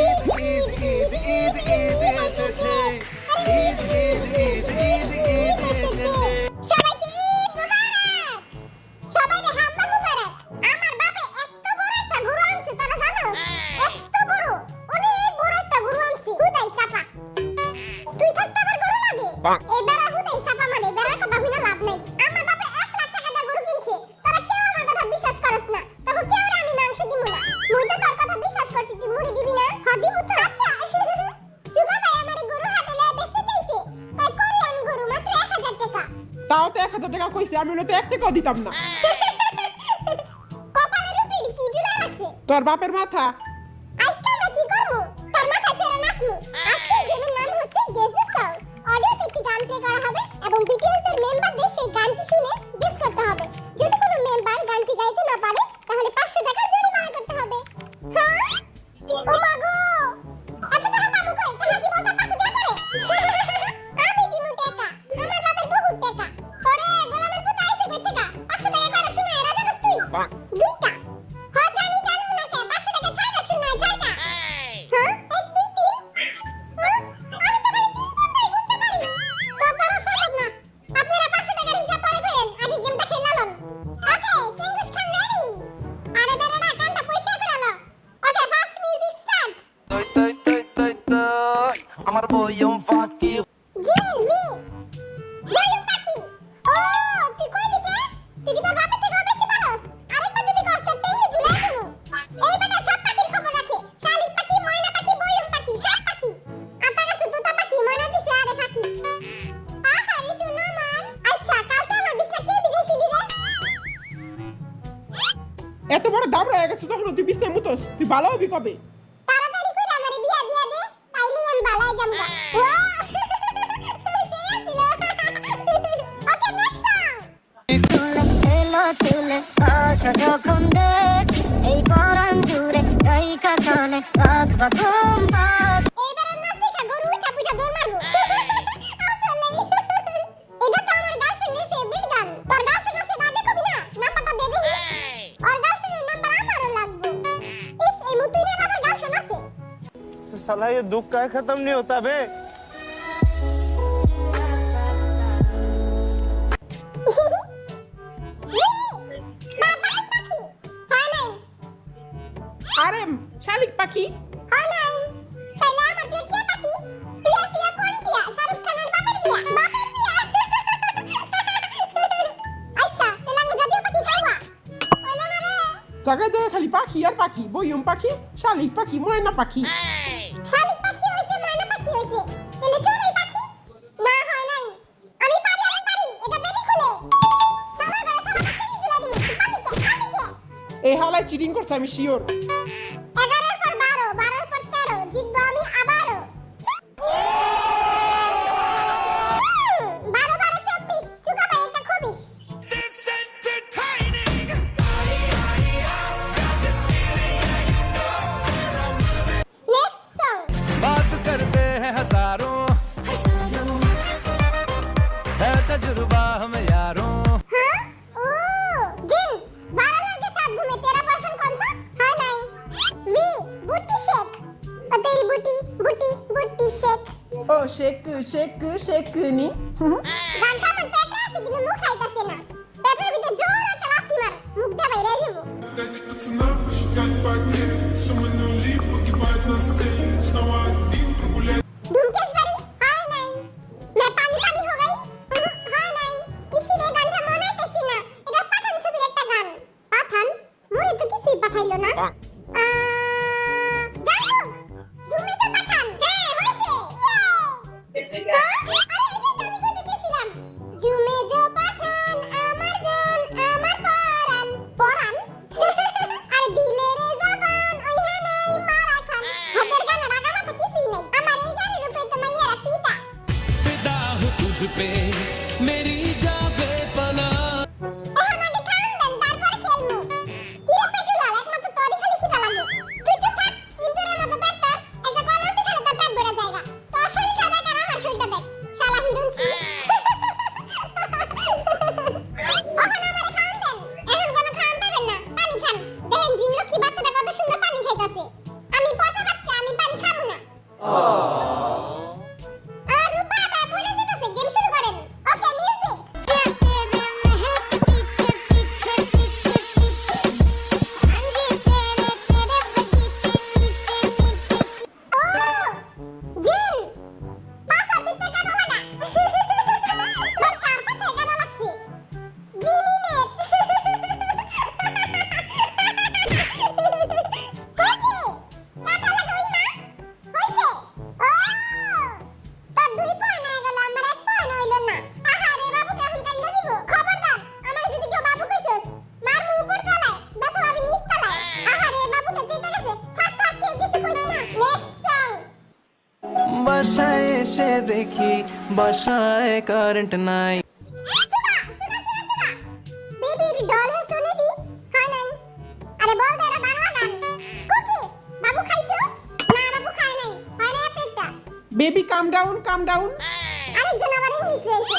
ঈদ ঈদ ঈদ ঈদ ঈদ এসেছে, ঈদ ঈদ ঈদ ঈদ ঈদ এসেছে। সবাইকে ঈদ মুবারক, সবাইকে হাম্বা মুবারক। আমার বাপে এত বড় একটা গরু আনছে, তারা জানো? এত বড়, অনেক বড় একটা গরু আনছে। হুদাই চাপা, তুই থাকতে আমার গরু লাগে? এই বেড়া হুদাই চাপা, মানে বেড়ার কথা হইনা লাভ নাই। আমার বাপে 1 লাখ টাকা দিয়ে গরু কিনছে, তোরা কেউ আমার কথা বিশ্বাস করছ না। তবে কেউ আমি মাংস দিমু না। মুই তো তোর কথা বিশ্বাস করছি, তুই মুড়ি দিবি না? দিমু তো। আচ্ছা সুগা ভাই আমার গরু হাটে লয়ে বেচতে চাইছে, তাই কোরিয়ান গরু মাত্র 1000 টাকা। তাও তো 1000 টাকা কইছে, আমি হলে তো 1 টাকাও দিতাম না। কপালের উপরে কি ঝুলা রাখছে? তোর বাপের মাথা। আজকে আমরা কি করব? তোর মাথা ছেড়ে নাচবো। আজকের গেমের নাম হচ্ছে গেস দ্য সং। অডিওতে একটি গান প্লে করা হবে এবং বিটিএস এর মেম্বারদের সেই গানটি শুনে গেস করতে হবে। যদি কোনো মেম্বার গানটি গাইতে না পারে তাহলে 500 টাকা জরিমানা করতে হবে। হ্যাঁ? ও মা গো! এত টাকা পাবো কই? টাকা কি বলতার পাশে দিয়ে পড়ে? আমি দিমু টাকা। আমার বাপের বহুত টাকা। তোরে গোলামের পুত আইছে কই টাকা? 500 টাকা করে শুনে এরা জানোস তুই? দুইটা। হ্যাঁ জানি জানো না কে? 500 টাকা ছয়টা শুনাই ছয়টা। হ্যাঁ? 1 2 3। হ্যাঁ? আমি তো খালি 3 ঘন্টাই গুনতে পারি। তোর দ্বারা সম্ভব না। আপনারা 500 টাকার হিসাব পরে করেন। আগে গেমটা খেলে নালন। ওকে, চিঙ্গুস খান রেডি? আরে বেরেটা কানটা পয়সা করে নাও। ওকে, ফার্স্ট মিউজিক স্টার্ট। তৈ তৈ তৈ তৈ তৈ, আমার বয়ম ফাঁকি। জিন মি বয়ম পাখি। ও তুই কইলি কে? তুই কি তোর বাপের থেকে বেশি পারস? আরেকবার যদি কষ্ট টেনে ঝুলাই দেবো। এই বেটা সব পাখির খবর রাখে। শালিক পাখি, ময়না পাখি, বয়ম পাখি, সব পাখি। আতা গাছে তোতা পাখি, ময়না দিছে আরে পাখি। আহারে শোনা আমার। আচ্ছা কালকে আমার বিছনা কে বিজেছিলি রে? এত বড় দাম রয়ে গেছে তখন তুই বিছনায় মুতোস, তুই ভালো হবি কবে? তাড়াতাড়ি কইরা আমারে বিয়া দিয়া দে, তাইলেই আমি বালায় যামগা। ওয়া ওকে নেক্সট সং। তুলে এলো তুলে আসো যখন দেখ এই পরাণ জুড়ে রাইখা কানে রাখবা ঘুম পাক। এইবারের নাচ দেখা গরু উঠা পুজা দৌড় মারবো। আসলেই। এটা তো আমার গার্লফ্রেন্ডের ফেভারিট গান। তোর গার্লফ্রেন্ড আছে গাবে কবি না? নাম্বারটা দে দেখি। ওর গার্লফ্রেন্ডের নাম্বার আমারও লাগবে। ইস এই মুতুইনের আমার গার্লফ্রেন্ড আছে। तो साला ये दुख का खत्म नहीं होता बे। বাদাম পাখি। হয় নাই। আরে শালিক পাখি। হয় নাই। তাইলে আমার প্রিয় টিয়া পাখি। টিয়া টিয়া কোন টিয়া? শাহরুখ খানের বাপের বিয়া। বাপের বিয়া। আচ্ছা, তাইলে আমি জাতীয় পাখি কাউয়া। হইলো না রে। জায়গায় জায়গায় খালি পাখি আর পাখি, বয়ম পাখি, শালিক পাখি, ময়না পাখি। শালিক পাখি হইছে, ময়না পাখি হইছে। তাহলে চড়ুই পাখি? না হয় নাই। আমি পারি। এটা বেনি খুলে। সবার ঘরে সবার কাছে ঝুলা দিমু। পালিকে। এই হালায় চিটিং করছে, আমি শিওর। 11 পর 12, 12 পর 13, জিতবো আমি আবারও। 12 12 24, সুগা ভাই এটা খবিস। Next song. बात करते हैं हजारों, है तजुर्बा हम यारों। हाँ? ओह, जिन, 12 लड़के साथ घूमे, तेरा पर्सन कौन सा? हाँ नहीं। वी, बूटी शेक। और तेरी बूटी शेक। ও শেক শেক শেক নি। গানটা আমার পেটে আছে কিন্তু মুখ খাইতাছে না। পেটের ভিতরে জোর একটা লাথি মার, মুখ দিয়ে বাইরে যাবো। ढूंढकेश बारी? हाय नहीं। मैं पानी हो गई? हाय नहीं। इसीलिए গানটা মনে হইতাছে না। এটা পাঠান ছবির একটা গান। পাঠান? মনে তো কিছুই পাঠাইলো না। জানো? তুমি তো পাঠান। হ্যাঁ, হইছে। ইয়ে! হ্যাঁ? আরে এটাই তো আমি কইতে চেয়েছিলাম। জুমে জো পাঠান আমার জান আমার পরাণ। পরাণ? আরে দিলে রে জবান ওইখানে আর রূপা বাবা পড়ে যেতেছে গেম শুরু করেন ওকে মিউজিক জিন পাছা পিতে কাটা লাগা তোর কার পাছে কাটা লাগছে জিমিনের কাকি কাটা লাগা হই না হইছে ও তোর 2 পয়েন্ট হয়ে গেল আমার 1 পয়েন্ট হইল না আহারে বাবুকে এখন কাইন্দা দিব খবরদার আমার যদি কেউ বাবু কইছস মারমু উপর তলায় বেটা ভাবি নিচ তলায় আহারে বাবুটা জিতে গেছে থাক থাক কেউ কিছু কইছ না নেক্সট সং বাসায় এসে দেখি বাসায় কারেন্ট নাই सुना बेबीर डॉल है सोने दी हाँ नहीं अरे बोल दे रहा बांग्ला गान कुकी बाबू खाइছো না বাবু খায় নাই হয় না পেটটা বেবি কাম ডাউন আরেকজন আবার ইংলিশ লইছে